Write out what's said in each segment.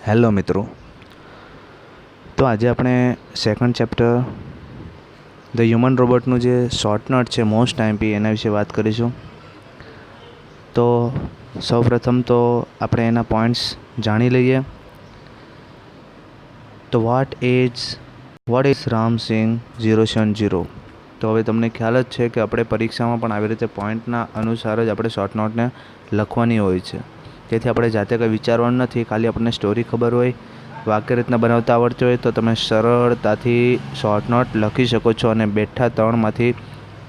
Hello મિત્રો, તો આજે આપણે સેકન્ડ ચેપ્ટર ધ હ્યુમન રોબોટનું જે શોર્ટ નોટ છે મોસ્ટ આઈએમપી એના વિશે વાત કરીશું. તો સૌપ્રથમ તો આપણે એના પોઈન્ટ્સ જાણી લઈએ. તો વોટ ઇઝ રામસિંગ 070. તો હવે તમને ખ્યાલ જ છે કે આપણે પરીક્ષામાં પણ આવી રીતે પોઈન્ટના અનુસાર જ આપણે શોર્ટ નોટને લખવાની હોય છે. તેથી આપણે જાતે કંઈ વિચારવાનું નથી, ખાલી આપણને સ્ટોરી ખબર હોય, વાક્ય રીતના બનાવતા આવડતું હોય તો તમે સરળતાથી શોર્ટ નોટ લખી શકો છો અને બેઠા 3માંથી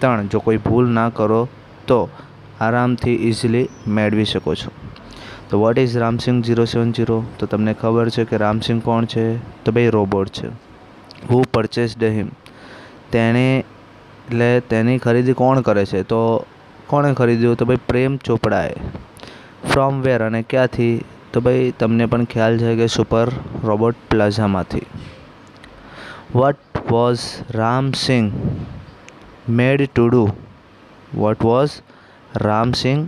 3 જો કોઈ ભૂલ ના કરો તો આરામથી ઇઝીલી મેળવી શકો છો. તો વોટ ઇઝ રામસિંગ 070? તો તમને ખબર છે કે રામસિંગ કોણ છે? તો ભાઈ રોબોટ છે. હુ પરચેસ્ડ હિમ? તેની ખરીદી કોણ કરે છે? તો કોણે ખરીદ્યું? તો ભાઈ પ્રેમ ચોપડાએ. From where? અને ક્યાંથી? તો ભાઈ તમને પણ ખ્યાલ છે કે સુપર રોબોટ પ્લાઝામાંથી. What was Ramsingh made to do? What was Ramsingh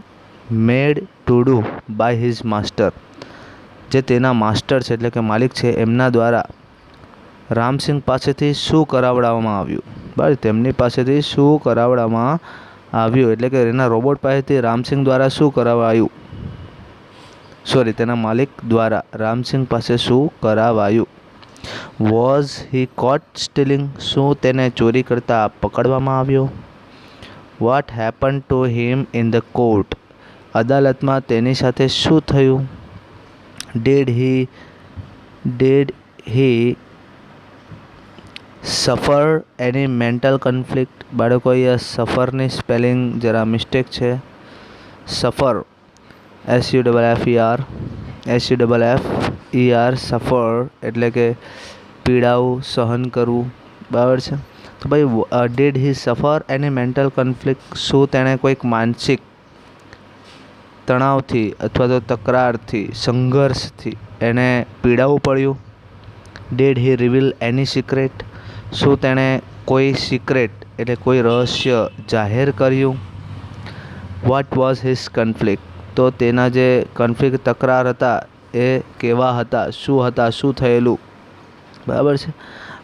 made to do by his master? જે તેના માસ્ટર છે એટલે કે માલિક છે એમના દ્વારા રામસિંગ પાસેથી શું કરાવડાવવામાં આવ્યું? બરાબર, તેમની પાસેથી શું કરાવડાવવામાં આવ્યું એટલે કે એના રોબોટ પાસેથી રામસિંગ દ્વારા શું કરાવાયું? તેના માલિક દ્વારા રામસિંગ પાસે શું કરાવાયું? Was he coat stealing? શું તેને ચોરી કરતા પકડવામાં આવ્યો? What happen to him in the court? અદાલતમાં તેની સાથે શું થયું? ડીડ હી સફર એની મેન્ટલ કન્ફ્લિક્ટ? બાળકો, અહીંયા સફરની સ્પેલિંગ જરા મિસ્ટેક છે. સફર SUFFER સફર એટલે કે પીડાવું, સહન કરવું. બરાબર છે. તો ભાઈ ડીડ હી સફર એની મેન્ટલ કન્ફ્લિક્ટ? શું તેણે કોઈક માનસિક તણાવથી અથવા તો તકરારથી, સંઘર્ષથી એને પીડાવું પડ્યું? Did he reveal any secret? શું તેણે કોઈ સિક્રેટ એટલે કોઈ રહસ્ય જાહેર કર્યું? What was his conflict? તો તેના જે કન્ફ્લિક્ટ, તકરાર હતા એ કેવા હતા, શું થયેલું? બરાબર છે.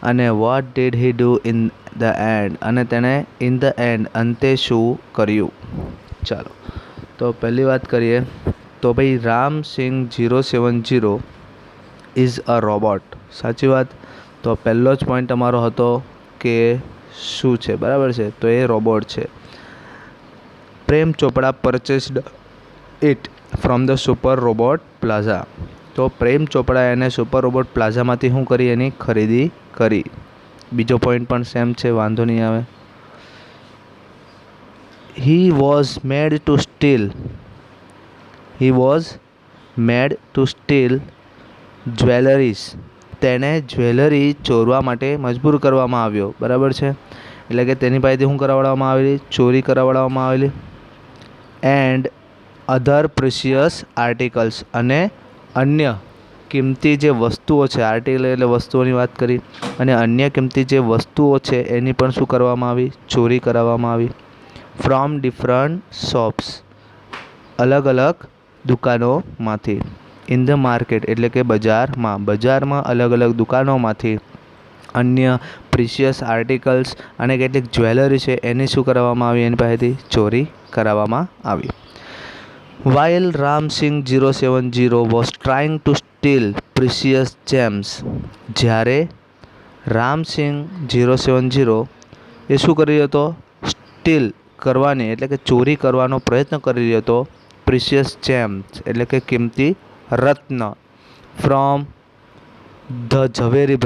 અને what did he do in the and? અને તેણે ઇન ધ એન્ડ અંતે શું કર્યું? ચાલો, તો પહેલી વાત કરીએ તો ભાઈ રામસિંગ 070 ઇઝ અ રોબોટ. સાચી વાત. તો પહેલો જ પોઈન્ટ તમારો હતો કે શું છે? બરાબર છે, તો એ રોબોટ છે. Prem Chopra purchased it from the super robot plaza. તો પ્રેમ ચોપડા એને સુપર રોબોટ પ્લાઝામાંથી શું કરી? એની ખરીદી કરી. બીજો પોઈન્ટ પણ સેમ છે, વાંધો નહીં આવે. He was made to steal jewelleries. તેને જ્વેલરી ચોરવા માટે મજબૂર કરવામાં આવ્યો. બરાબર છે, એટલે કે તેની પાસેથી શું કરાવડાવવામાં આવેલી? ચોરી કરાવડાવવામાં આવેલી. એન્ડ અધર પ્રિશિયસ આર્ટિકલ્સ, અને અન્ય કિંમતી જે વસ્તુઓ છે, આર્ટિકલ એટલે વસ્તુઓની વાત કરી, અને અન્ય કિંમતી જે વસ્તુઓ છે એની પણ શું કરવામાં આવી? ચોરી કરાવવામાં આવી. ફ્રોમ ડિફરન્ટ શોપ્સ, અલગ અલગ દુકાનોમાંથી. ઇન ધ માર્કેટ એટલે કે બજારમાં અલગ અલગ દુકાનોમાંથી અન્ય પ્રિશિયસ આર્ટિકલ્સ અને કેટલીક જ્વેલરી છે એની શું કરવામાં આવી? એની પાસેથી ચોરી કરાવવામાં આવી. While Ram Singh 070 was trying to steel precious James. જ્યારે રામસિંગ 070 એ શું કરી રહ્યો હતો? સ્ટીલ કરવાની એટલે કે ચોરી કરવાનો પ્રયત્ન કરી રહ્યો હતો પ્રિશિયસ જેમ્સ એટલે કે કિંમતી રત્ન ફ્રોમ ધ ઝવેરી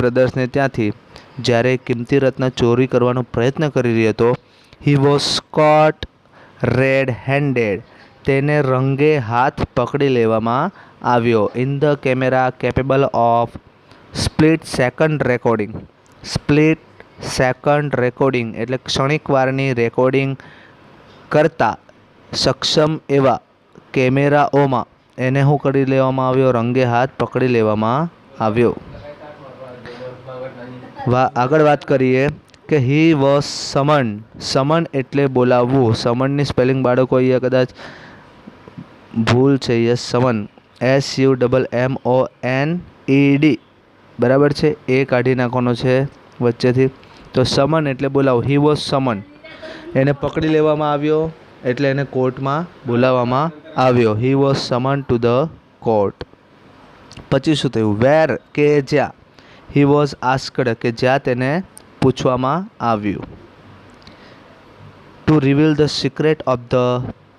બ્રદર્સને ત્યાંથી. જ્યારે કિંમતી રત્ન ચોરી કરવાનો પ્રયત્ન કરી રહ્યો હતો, he was caught red handed. તેને રંગે હાથ પકડી લેવામાં આવ્યો. In the camera capable of split second recording એટલે ક્ષણિક વારની રેકોર્ડિંગ કરતા સક્ષમ એવા કેમેરાઓમાં એને શું કરી લેવામાં આવ્યો? રંગે હાથ પકડી લેવામાં આવ્યો. આગળ વાત કરીએ કે હી વોઝ સમન એટલે બોલાવવું. સમનની સ્પેલિંગ બાળકો અહીંયા કદાચ ભૂલ છે. યસ, સમન SUMMONED, બરાબર છે, એ કાઢી નાખવાનો છે વચ્ચેથી. તો સમન એટલે બોલાવો. હી વોઝ સમન, એને પકડી લેવામાં આવ્યો એટલે એને કોર્ટમાં બોલાવવામાં આવ્યો. He was summon to the court. પછી શું થયું? વેર કે જ્યાં. હી વોઝ આસ્કડ કે જ્યાં તેને પૂછવામાં આવ્યું. To reveal the secret of the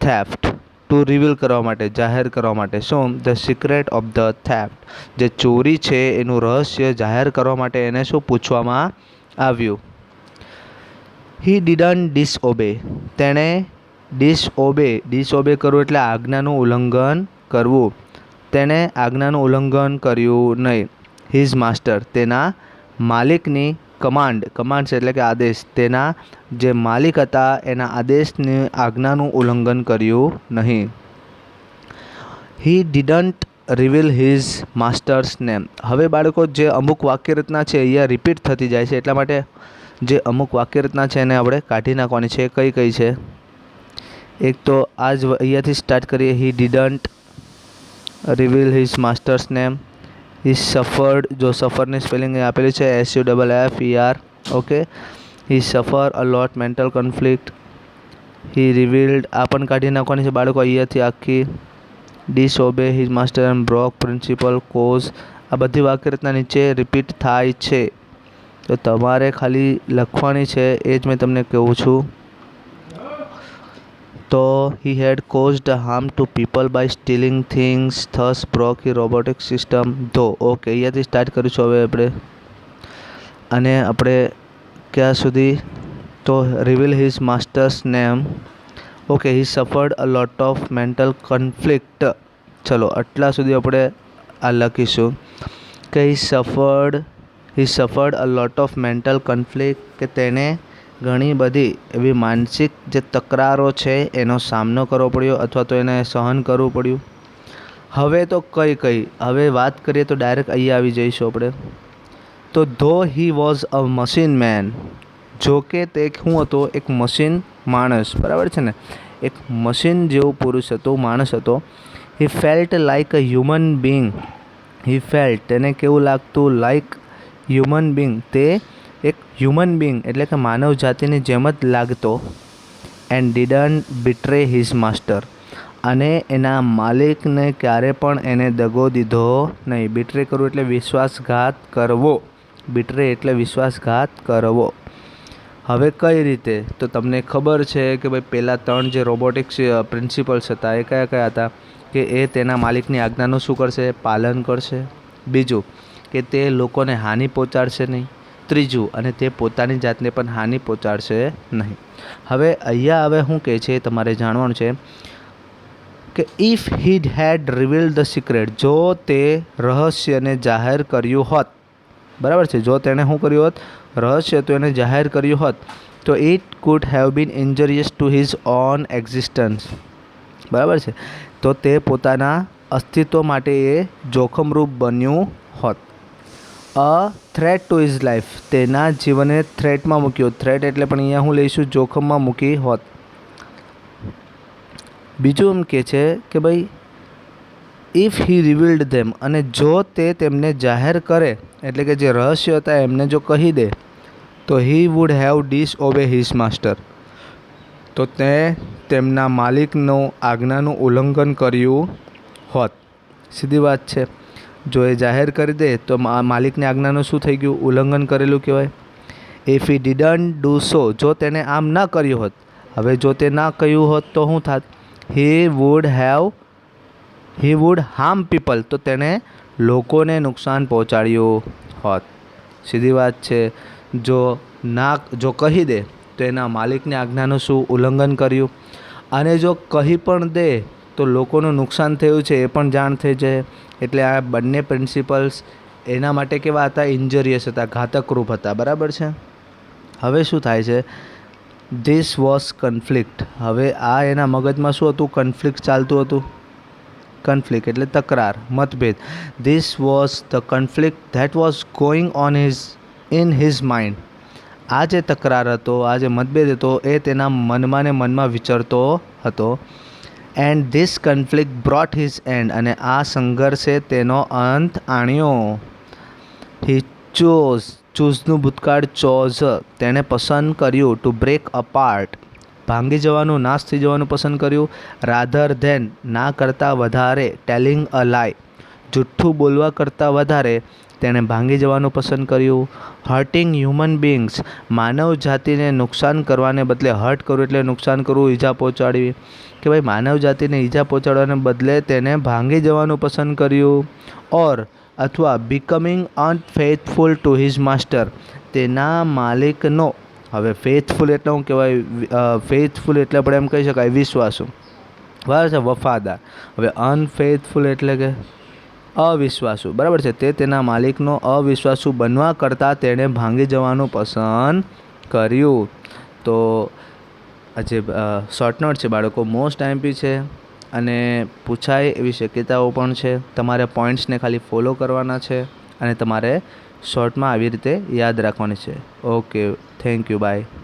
theft. To reveal કરવા માટે, જાહેર કરવા માટે. શું? The secret of the theft, જે ચોરી છે એનું રહસ્ય જાહેર કરવા માટે એને શું પૂછવામાં આવ્યું? હી ડિડન્ટ ડિસઓબે. તેણે ડિસઓબે કરવું એટલે આજ્ઞાનું ઉલ્લંઘન કરવું. તેણે આજ્ઞાનું ઉલ્લંઘન કર્યું નહીં. હિઝ માસ્ટર, તેના માલિકની કમાન્ડ એટલે કે આદેશ, તેના જે માલિક હતા એના આદેશની આજ્ઞાનું ઉલ્લંઘન કર્યું નહીં. He didn't reveal his master's name. હવે બાળકો, જે અમુક વાક્ય રચના છે અહીંયા રિપીટ થતી જાય છે, એટલા માટે જે અમુક વાક્ય રચના છે એને આપણે કાઢી નાખવાની છે. કઈ કઈ છે? એક તો આ જ અહીંયાથી સ્ટાર્ટ કરીએ. He didn't reveal his master's name. He suffered, જો સફરની સ્પેલિંગ આપેલી છે SUFFER. Okay. He suffer a lot mental conflict. He revealed, આ પણ કાઢી નાખવાની છે બાળકો અહીંયાથી આખી. Disobey his master and broke principle cause. આ બધી વાક્ય રચના નીચે રિપીટ થાય છે, તો તમારે ખાલી લખવાની છે, એ જ મેં તમને કહું છું. તો he had caused harm to people by stealing things, thus broke he robotic system. તો ઓકે, અહીંયાથી સ્ટાર્ટ કરીશું હવે આપણે. અને આપણે ક્યાં સુધી? તો reveal his master's name. Okay. He suffered a lot of mental conflict. ચલો આટલા સુધી આપણે આ લખીશું કે he suffered a lot of mental conflict, કે તેને ઘણી બધી એવી માનસિક જે તકરારો છે એનો સામનો કરવો પડ્યો અથવા તો એને સહન કરવું પડ્યું. હવે તો હવે વાત કરીએ તો ડાયરેક્ટ અહીંયા આવી જઈશું આપણે. તો though he was a machine man, જો કે તે શું હતો? એક મશીન માણસ, બરાબર છે ને, એક મશીન જેવું પુરુષ હતો, માણસ હતો. He felt like a human being. He felt, તેને કેવું લાગતું? લાઇક હ્યુમન બિંગ, તે એક હ્યુમન બિંગ એટલે કે માનવ જાતિની જેમ જ લાગતો. એન્ડ ડિડન્ટ બિટ્રે હિઝ માસ્ટર, અને એના માલિકને ક્યારે પણ એને દગો દીધો નહીં. બિટ્રે કરવું એટલે વિશ્વાસઘાત કરવો. બિટ્રે એટલે વિશ્વાસઘાત કરવો. હવે કઈ રીતે? તો તમને ખબર છે કે ભાઈ પહેલાં 3 જે રોબોટિક્સ પ્રિન્સિપલ્સ હતા એ કયા હતા? કે એ તેના માલિકની આજ્ઞાનું શું કરશે? પાલન કરશે. બીજું કે તે લોકોને હાનિ પહોંચાડશે નહીં. ત્રીજું, અને તે પોતાની જાતને પણ હાનિ પહોંચાડશે નહીં. હવે અહીંયા શું કહે છે તમારે જાણવાનું છે કે if he had revealed the secret, જો તે રહસ્યને જાહેર કર્યું હોત, બરાબર છે, જો તેણે શું કર્યું હોત? રહસ્ય તો એને જાહેર કર્યું હોત, તો it could have been ઇન્જરિયસ to his own existence, બરાબર છે, તો તે પોતાના અસ્તિત્વ માટે એ જોખમરૂપ બન્યું હોત. અ થ્રેટ ટુ હિઝ લાઈફ, તેના જીવનને થ્રેટમાં મૂક્યો. થ્રેટ એટલે પણ અહીંયા હું લઈશું જોખમમાં મૂકી હોત. બીજું એમ કહે છે કે ભાઈ ઇફ હી રિવીલ્ડ ધેમ, અને જો તે તેમને જાહેર કરે, એટલે કે જે રહસ્ય હતા એમને જો કહી દે, તો he would have disobey his master, તો તે તેમના માલિકનું આજ્ઞાનું ઉલ્લંઘન કર્યું હોત. સીધી વાત છે. જો એ જાહેર કરી દે તો માલિકની આજ્ઞાનું શું થઈ ગયું? ઉલ્લંઘન કરેલું કહેવાય. ઇફ હી ડિડન્ટ ડુ સો, જો તેને આમ ના કર્યું હોત, હવે જો તે ના કહ્યું હોત તો શું થાત? હી વુડ હાર્મ પીપલ, તો તેણે લોકોને નુકસાન પહોંચાડ્યું હોત. સીધી વાત છે. જો કહી દે તો એના માલિકની આજ્ઞાનું શું? ઉલ્લંઘન કર્યું. અને જો કહી પણ દે તો લોકોનું નુકસાન થયું છે એ પણ જાણ થઈ જાય. એટલે આ બંને પ્રિન્સિપલ્સ એના માટે કેવા હતા? ઇન્જરિયસ હતા, ઘાતકરૂપ હતા, બરાબર છે. હવે શું થાય છે? This was conflict. હવે આ એના મગજમાં શું હતું? કન્ફ્લિક્ટ ચાલતું હતું. કન્ફ્લિક્ટ એટલે તકરાર, મતભેદ. This was the conflict that was going on in his mind. આ જે તકરાર હતો, આ જે મતભેદ હતો, એ તેના મનમાં વિચરતો હતો. And this conflict brought his and, અને આ સંઘર્ષે તેનો અંત આણ્યો. હી ચૂઝનું ભૂતકાળ ચોઝ, તેણે પસંદ કર્યું. ટુ બ્રેક અપાર્ટ, ભાંગી જવાનું, નાશ થઈ જવાનું પસંદ કર્યું. રાધર ધેન, ના કરતાં વધારે. ટેલિંગ અ લાય, જુઠ્ઠું બોલવા કરતાં વધારે તેણે ભાંગી જવાનું પસંદ કર્યું. હર્ટિંગ હ્યુમન બીંગ્સ, માનવ જાતિને નુકસાન કરવાને બદલે, હર્ટ કરવું એટલે નુકસાન કરવું, ઈજા પહોંચાડવી, કે ભાઈ માનવ જાતિને ઈજા પહોંચાડવાને બદલે તેને ભાંગી જવાનું પસંદ કર્યું. ઓર અથવા બિકમિંગ અનફેથફુલ ટુ હિઝ માસ્ટર, તેના માલિકનો, હવે ફેથફુલ એટલે શું કહેવાય, ફેથફુલ એટલે આપણે એમ કહી શકાય વિશ્વાસુ, બરાબર છે, વફાદાર. હવે અનફેથફુલ એટલે કે અવિશ્વાસુ, બરાબર છે. તે તેના માલિકનો અવિશ્વાસુ બનવા કરતાં તેણે ભાંગી જવાનું પસંદ કર્યું. તો આ જે શોર્ટ નોટ છે બાળકો, મોસ્ટ આઈએમપી છે અને પૂછાય એવી શક્યતાઓ પણ છે. તમારે પોઈન્ટ્સને ખાલી ફોલો કરવાના છે અને તમારે શોર્ટમાં આવી રીતે યાદ રાખવાની છે. Okay, thank you, by.